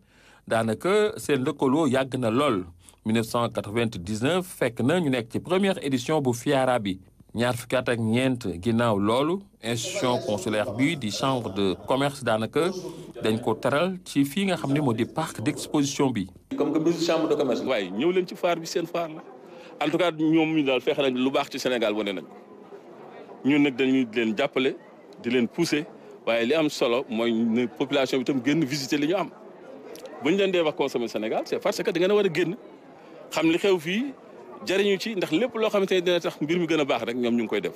daanaka seen lëkkaloo yàgg na lool 1999 fekk na ñu nekk ci première édition bu FIARA bi ñaar fukki at ak ñeent ginnaaw loolu institution consulaire bi di chambre de commerce daanaka dañ ko teral ci fii nga xam ne moo di parc d'exposition bi. comme que bisu chambre de commerce. waaye ñëw leen ci foire bi seen foire la en tout cas ñoom ñu daal fexe nañ lu baax ci Sénégal wane nañ ko ñun nag dañuy leen jàppale di leen pousser waaye li am solo mooy ne population bi itam génn visiter li ñu am bu ñu leen dee wax consommer Sénégal c'est parce que da ngeen a war a génn xam li xew fii jariñu ci ndax lépp loo xamante ne dina tax mbir mi gën a baax rek ñoom ñu ngi koy def.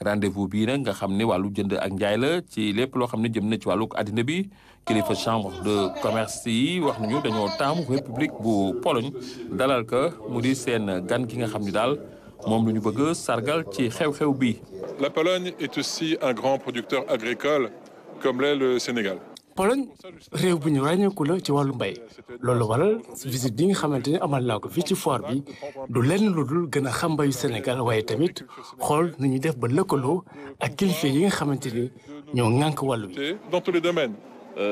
rendez-vous bii nag nga xam ne wàllu jënd ak njaay la ci lépp loo xam ne jëm na ci wàllu àddina bi kilifa chambre de commerce yi wax nañu dañoo taamu république bu Pologne dalal ka mu di seen gan gi nga xam ne daal moom lu ñu bëgg sargal ci xew-xew bi. La Pologne est aussi un grand producteur agricole comme l'est le Sénégal. Pologne réew bu ñu ràññeeku la ci wàllu mbay loolu waral visite bi nga xamante ne amal naa ko fii ci foire bi du lenn lu dul gën a xam mbayu Sénégal waaye tamit xool nu ñuy def ba lëkkaloo ak kilifa yi nga xamante ni ñoo ŋànk wàllu bi. Dans tous les domaines.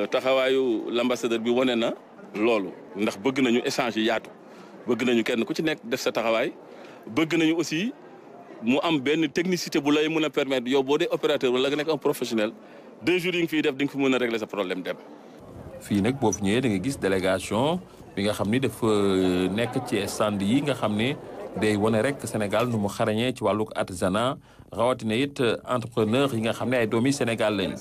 taxawaayu l'ambassadeur bi wane na loolu ndax bëgg nañu échange yi yaatu bëgg nañu kenn ku ci nekk def sa taxawaay bëgg nañu aussi mu am benn technicité bu lay mën a permettre yow boo dee opérateur wala nga nekk un professionnel. 2 jours yi nga fiy def di nga fi mën a régler sa problème dem. fii nag boo fi ñëwee da nga gis délégation bi nga xam ni dafa nekk ci stand yi nga xam ne day wane rek Sénégal nu mu xarañee ci wàllu artisanat rawatina it entrepreneur yi nga xam ne ay doomi Sénégal lañu.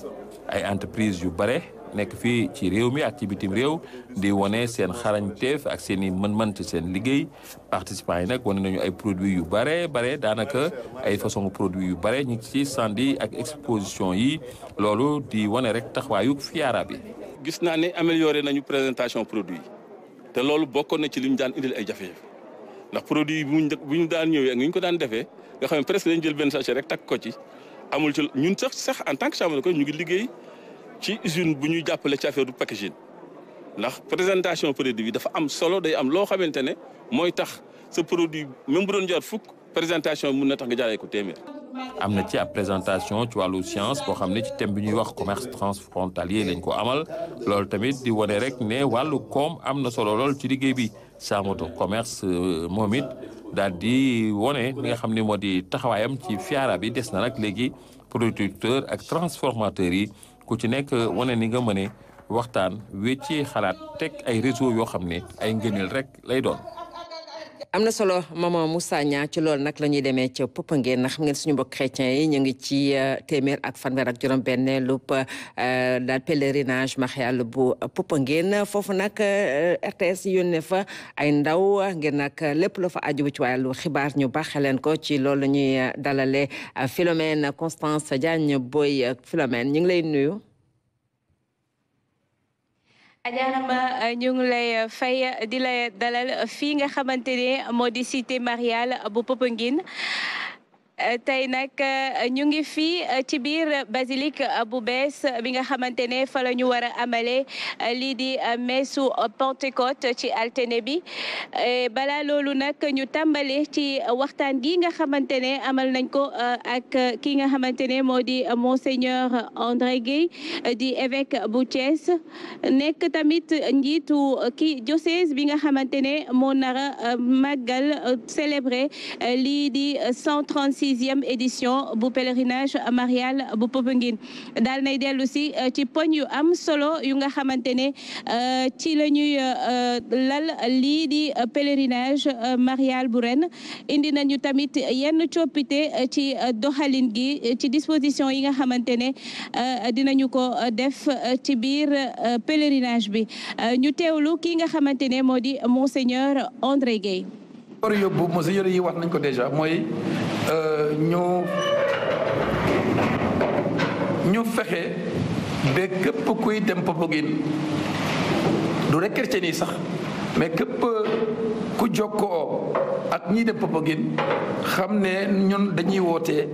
ay entreprise yu bare nekk fii ci réew mi ak ci bitim réew di wane seen xarañteef ak seen i mën-mën ci seen liggéey participants yi nag wane nañu ay produits yu bare daanaka ay façon produits yu bare ñu ci stand yi ak exposition yi loolu di wane rek taxawaayu FIARA bi. gis naa ne amélioré nañu présentation produit te loolu bokkoon na ci li ñu daan indil ay jafe-jafe ndax produit bu ñu daan ñëwee ak ñu ko daan defee nga xam ne presque dañu jël benn sachet rek takk ko ci amul ci ñun sax en tant que chambre de commerce ñu ngi liggéey ci usine bu ñuy jàppale ci affaire du packaging ndax présentation produit bi dafa am solo day am loo xamante ne mooy tax sa produit même bu doon jar fukk présentation mun na tax nga jaayee ko téeméer. am na ci ab présentation ci wàllu science boo xam ne ci thème bi ñuy wax commerce transfrontalier lañ ko amal loolu tamit di wane rek ne wàllu koom am na solo lool ci liggéey bi chambre de commerce moom it daal di wane li nga xam ne moo di taxawaayam ci FIARA bi des na nag léegi producteur ak transformateur yi ku ci nekk wane ni nga mëne waxtaan wecci xalaat teg ay réseau yoo xam ne ay ngëneel rek lay doon. am na solo maman Moussa Niang ci loolu nag la ñuy demee ca Popenguine ndax xam ngeen suñu mbokk chrétiens yi ñu ngi ci téeméer ak fanweer ak juróom-benn lu daal pèlerinage marial bu Popenguine foofu nag RTS yónnee fa ay ndaw ngir nag lépp lu fa aju ci wàllu xibaar ñu baaxee leen ko ci loolu la ñuy dalalee Philomène Constance Diagne Boy Philomène ñu ngi lay nuyu. Ajaarama ñu ngi lay fay di la dalal fii nga xamante ne moo di cité mariale bu Popenguine tey nag ñu ngi fii ci biir basilique bu bees bi nga xamante ne fa la ñu war a amale lii di meesu Pentecôte ci altine bi balaa loolu nag ñu tàmbale ci waxtaan gi nga xamante ne amal nañ ko ak ki nga xamante ne moo di monseigneur André Guèye di évêque bu Thiès nekk tamit njiitu ki diocèse bi nga xamante ne moo nara màggal célébrer lii di 136e édition bu pèlerinage marial bu Popenguine daal nay dellu si ci poñ yu am solo yu nga xamante ne ci la ñuy lal lii di pèlerinage marial bu ren indi nañu tamit yenn coppite ci doxalin gi ci disposition yi nga xamante ne dinañu ko def ci biir pèlerinage bi ñu teewlu ki nga xamante ne moo di monseigneur André Guèye. war yóbbu monseigneur yi wax nañ ko déjà mooy ñu fexe ba képp kuy dem Popenguine du rek chrétien yi sax mais képp ku jokkoo ak ñi dem Popenguine xam ne ñun dañuy woote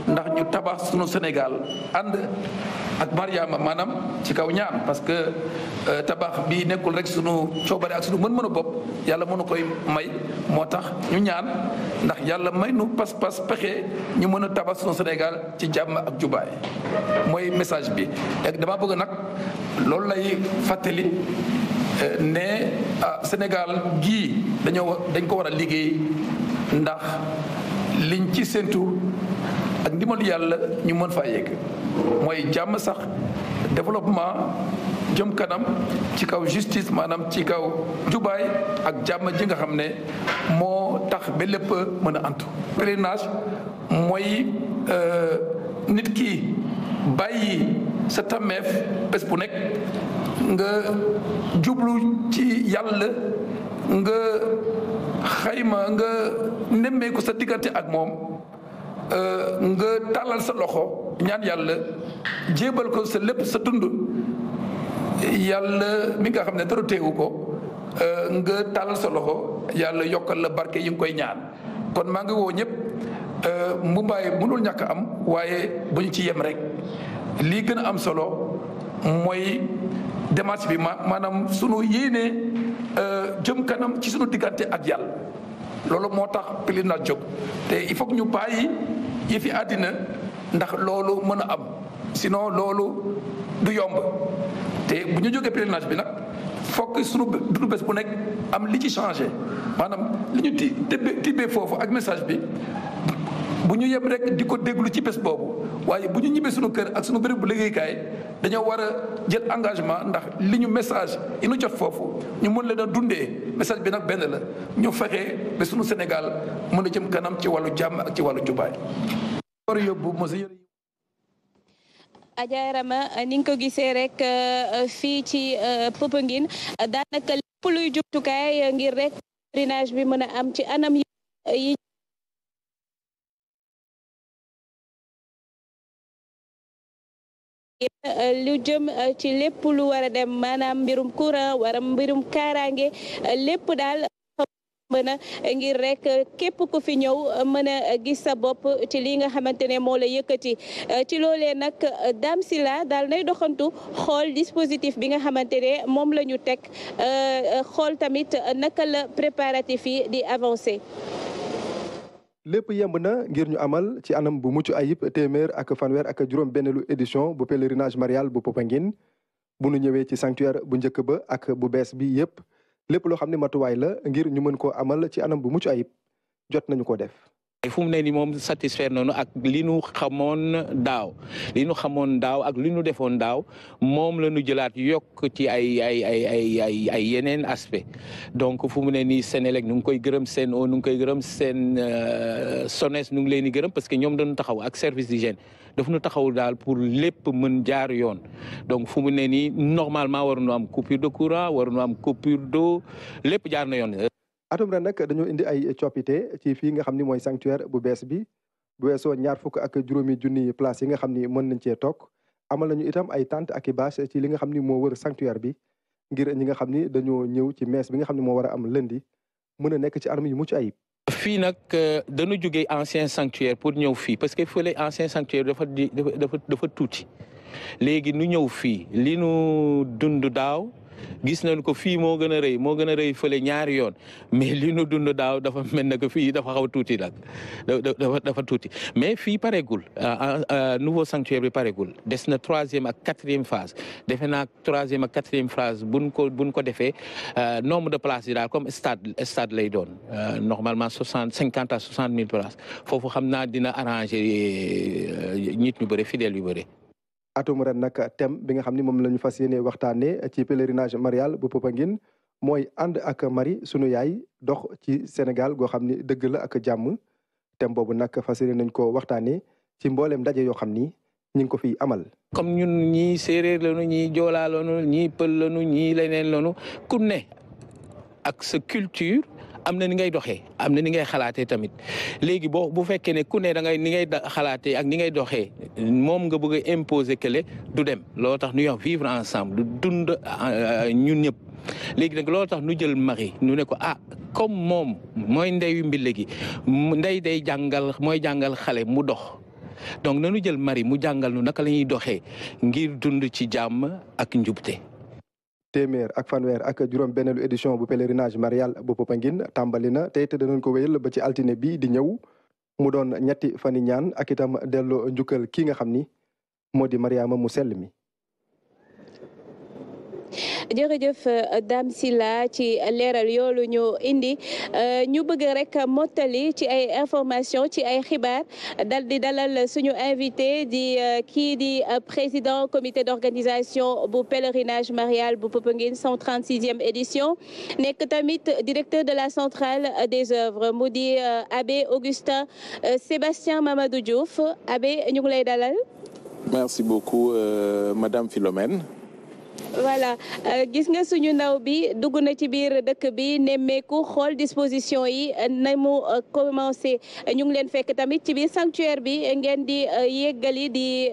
ndax ñu tabax sunu Sénégal ànd ak Mariama maanaam ci kaw ñaan parce que tabax bi nekkul rek sunu coobare ak sunu mën-mënu bopp yàlla mënu koy may moo tax ñu ñaan ndax yàlla may nu pas-pas pexe ñu mën a tabax sunu Sénégal ci jàmm ak jubaay mooy message bi. léegi dama bëgg nag loolu lay fàttali ne Sénégal gii dañ ko war a liggéey ndax liñ ci séntu ak ndimbalu yàlla ñu mën faa yegg mooy jàmm sax développement jëm kanam ci kaw justice maanaam ci kaw jubaay ak jàmm ji nga xam ne moo tax ba lépp mën a antu. pèlerinage mooy nit ki bàyyi sa tàmmeef bés bu nekk nga jublu ci yàlla nga xayma nga nemmeeku sa diggante ak moom nga tàllal sa loxo ñaan yàlla jébal ko sa lépp sa dund yàlla mi nga xam ne dara teewu ko nga tàllal sa loxo yàlla yokkal la barke yi nga koy ñaan kon maa ngi woo ñëpp mbumbaay mënul ñàkk am waaye bu ñu ci yem rek lii gën a am solo mooy démarche bi maanaam sunu yéene jëm kanam ci sunu diggante ak yàlla loolu moo tax pèlerinage jóg te il faut que ñu bàyyi yëfi àddina ndax loolu mën a am sinon loolu du yomb te bu ñu jógee pèlerinage bi nag fokk sunu dundu bés bu nekk am li ci changé maanaam li ñu tibbee foofu ak message bi bu ñu yem rek di ko déglu ci bés boobu waaye bu ñu ñibbee sunu kër ak sunu béréb bu liggéeykaay dañoo war a jël engagement ndax li ñu message yi ñu jot foofu ñu mën leen a dundee message bi nag benn la ñu fexe ba sunu Sénégal mën a jëm kanam ci wàllu jàmm ak ci wàllu jubaay. war a yóbbu Adja Rama ni nga ko gisee rek fii ci Popenguine daanaka lépp luy jumtukaay ngir rek pèlerinage bi mën a am ci anam yi lu jëm ci lépp lu war a dem maanaam mbirum courant wara mbirum kaaraange lépp daal mën a ngir rek képp ku fi ñëw mën a gis sa bopp ci li nga xamante ne moo la yëkkati ci loolee nag Dame Sylla daal nay doxantu xool dispositif bi nga xamante ne moom la ñu teg xool tamit naka la préparatif yi di avancer. lépp yemb na ngir ñu amal ci anam bu mucc ayib téeméer ak fanweer ak juróom benneelu édition bu pèlerinage marial bu Popenguine bu nu ñëwee ci sanctuaire bu njëkk ba ak bu bees bi yépp lépp loo xam ne matuwaay la ngir ñu mën koo amal ci anam bu mucc ayib jot nañu ko def. fu mu ne nii moom satisfaire nañu ak li nu xamoon daaw ak li nu defoon daaw moom la ñu jëlaat yokk ci ay yeneen aspect donc fu mu ne nii Senelec nu ngi koy gërëm Sen'Eau nu ngi koy gërëm SONES nu ngi leen di gërëm parce que ñoom dañu taxaw ak service d'hygiène daf nu taxaw daal pour lépp mën jaar yoon donc fu mu ne nii normalement waruñu am coupure de courant waruñu am coupure d'eau lépp jaar na yoon. atum ren nag dañoo indi ay coppite ci fii nga xam ni mooy sanctuaire bu bees bi bu weesoo 25 junni place yi nga xam ni mën nañ cee toog amal nañu itam ay tente ak i bâche ci li nga xam ni moo wër sanctuaire bi ngir ñi nga xam ni dañoo ñëw ci messe bi nga xam ni moo war a am lundi mën a nekk ci anam yu mucc ayib. fii nag dañu jógee ancien sanctuaire pour ñëw fii parce que fële ancien sanctuaire dafa tuuti léegi nu ñëw fii li nu dund daaw. gis nañu ko fii moo gën a rëy fële ñaari yoon mais li nu dund daaw dafa mel ne que fii dafa xaw a tuuti nag dafa tuuti mais fii pareegul nouveau sanctuaire bi pareegul des na 3e ak 4e phase defe naa 3e ak 4e phase buñ ko defee nombre de places yi daal comme stade lay doon normalement 50 à 60 000 places foofu xam naa dina arranger nit ñu bëri fidèles yu bëri. atum ren nag thème bi nga xam ni moom la ñu fas yéene waxtaanee ci pèlerinage marial bu Popenguine mooy ànd ak Marie sunu yaay dox ci Sénégal goo xam ni dëgg la ak jàmm thème boobu nag fas yéene nañ ko waxtaanee ci mbooleem ndaje yoo xam ni ñu ngi ko fiy amal. comme ñun ñii séeréer lañu ñii joolaa lañu ñii pël lañu ñii leneen lañu ku ne ak sa culture. am na ni ngay doxee am na ni ngay xalaatee tamit léegi bu fekkee ne ku ne da ngay ni ngay xalaatee ak ni ngay doxee moom nga bëgg a imposer kële du dem loolu tax ñu wax vivre ensemble du dund ñun ñëpp léegi nag loolu tax nu jël Marie nu ne ko comme moom mooy ndeyu mbile gi ndey day mooy jàngal xale mu dox donc nanu jël Marie mu jàngal nu naka la ñuy doxee ngir dund ci jàmm ak njubte. téeméer ak fanweer ak juróom benneelu édition bu pèlerinage marial bu Popenguine tàmbali na te it danañ ko wéyal ba ci altine bi di ñëw mu doon ñetti fani ñaan ak itam delloo njukkal kii nga xam ni moo di Mariama mu sell mi. jërëjëf Dame Sylla ci leeral yoolu ñu indi ñu bëgg rek mottali ci ay information ci ay xibaar dal di dalal suñu invité di kii di président comité d'organisation bu pèlerinage marial bu Popenguine 136e édition nekk tamit directeur de la centrale des œuvres mu di abbé Augustin Sébastien Mamadou Diouf abbé ñu ngi lay dalal. Merci beaucoup Madame Philomène. Voilà gis nga suñu ndaw bi dugg na ci biir dëkk bi nemmeeku xool disposition yi na mu commencé ñu ngi leen fekk tamit ci biir sanctuaire bi ngeen di yeggali di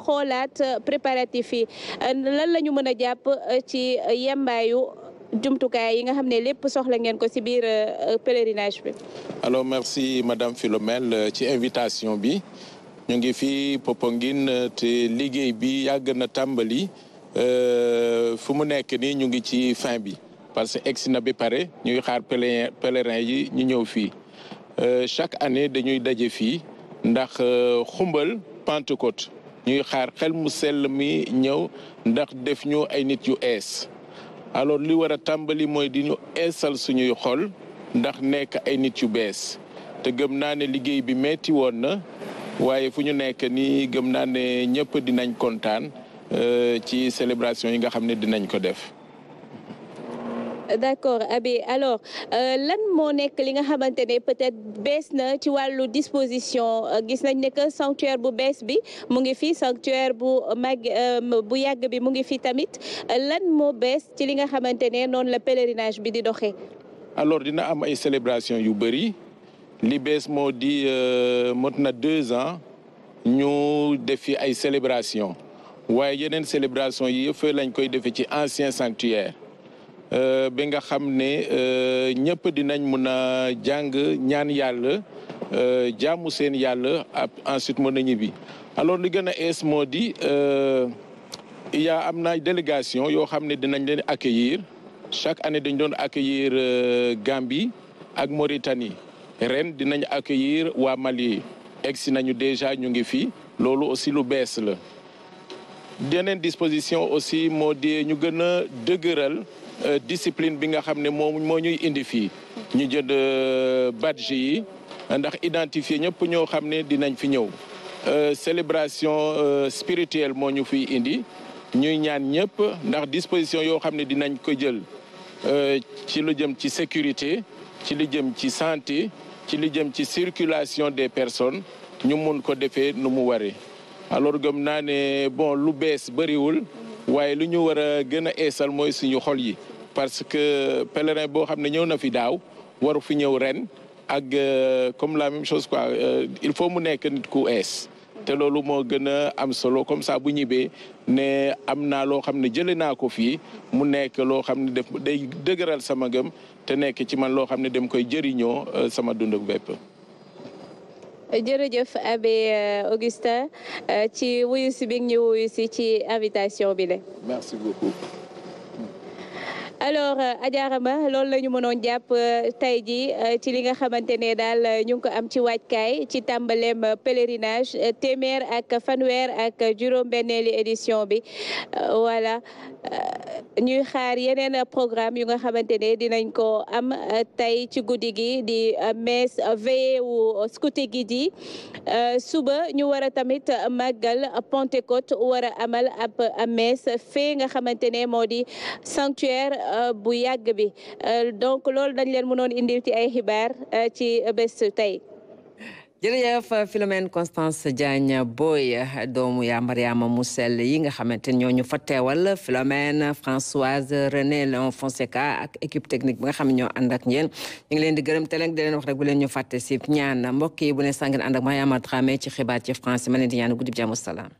xoolaat préparatifs yi lan la ñu mën a jàpp ci yembaayu jumtukaay yi nga xam ne lépp soxla ngeen ko ci biir pèlerinage bi. Alors merci Madame Philomène ci invitation bi ñu ngi fi Popenguine te liggéey bi yàgg na tàmbali. fu mu nekk nii ñu ngi ci fin bi parce que egsi na ba pare ñuy xaar pèlerin yi ñu ñëw fii chaque année dañuy daje fii ndax xumbal Pentecôte ñuy xaar xel mu sell mi ñëw ndax def ñu ay nit yu ees alors li war a tàmbali mooy di ñu eesal suñuy xol ndax nekk ay nit yu bees te gëm naa ne liggéey bi metti woon na waaye fu ñu nekk nii gëm naa ne ñëpp dinañ kontaan ci célébration yi nga xam ne dinañ ko def. D'accord abbé alors lan moo nekk li nga xamante ne peut-être bees na ci wàllu disposition gis nañ ne que sanctuaire bu bees bi mu ngi fi sanctuaire bu bu yàgg bi mu ngi fi tamit lan moo bees ci li nga xamante ne noonu la pèlerinage bi di doxee. alors dina am ay célébration yu bëri li bees moo di mot na 2 ans ñu def fi ay célébration waaye yeneen célébration yi yëpp lañ koy defee ci ancien sanctuaire bi nga xam ne ñëpp dinañ mun a jàng ñaan yàlla jaamu seen yàlla ensuite mën a ñibbi alors li gën a ees moo di am na délégation yoo xam ne dinañ leen accueillir chaque année dañ doon accueillir Gambie ak Mauritanie ren dinañ accueillir waa Mali egsi nañu déjà ñu ngi fi loolu aussi lu bees la. yeneen disposition aussi moo di ñu gën a dëgëral discipline bi nga xam ne moo ñuy indi fii ñu jënd badge yi ndax identifier ñëpp ñoo xam ne dinañ fi ñëw célébration spirituelle moo ñu fiy indi ñuy ñaan ñëpp ndax disposition yoo xam ne dinañ ko jël ci lu jëm ci sécurité ci lu jëm ci santé ci lu jëm ci circulation des personnes ñu mun ko defee nu mu waree. alors gëm naa ne bon lu bees bëriwul waaye lu ñu war a gën a eesal mooy suñu xol yi parce que pèlerin boo xam ne ñëw na fi daaw waru fi ñëw ren ak comme la même chose quoi il faut mu nekk nit ku ees te loolu moo gën a am solo comme ça bu ñibbee ne am naa loo xam ne jëlee naa ko fii mu nekk loo xam ne day dëgëral sama gëm te nekk ci man loo xam ne dem koy jëriñoo sama dund bépp. jërëjëf abbé Augustin ci wuyu si bi ñu wuyu si ci invitation bi la. merci beaucoup. alors Adjarama loolu la ñu mënoon jàpp tey ji ci li nga xamante ne daal ñu ngi ko am ci waajkaay ci tàmbaleem pèlerinage téeméer ak fanweer ak juróom-benneeli édition bi voilà ñuy xaar yeneen programme yu nga xamante ne dinañ ko am tey ci guddi gi di messe veillée wu scouté gi di suba ñu war a tamit màggal Pentecôte war a amal ab messe fee nga xamante ne moo di sanctuaire bu yàgg bi donc loolu dañ leen mënoon indil ci ay xibaar ci bés tey. jërëjëf Philomène Constance Diagne Boye doomu yaa Mariama mu sell yi nga xamante ne ñoo ñu fa teewal Philomène Françoise René Léon Fonseca ak équipe technique bi nga xam ne ñoo ànd ak ñeen ñu ngi leen di gërëm te leen di leen wax rek bu leen ñu fàtte si ñaan mbokk yi bu ne sàngeen ànd ak Mariama Dramé ci xibaar ci français ma leen di ñaan guddi jàmm salaam.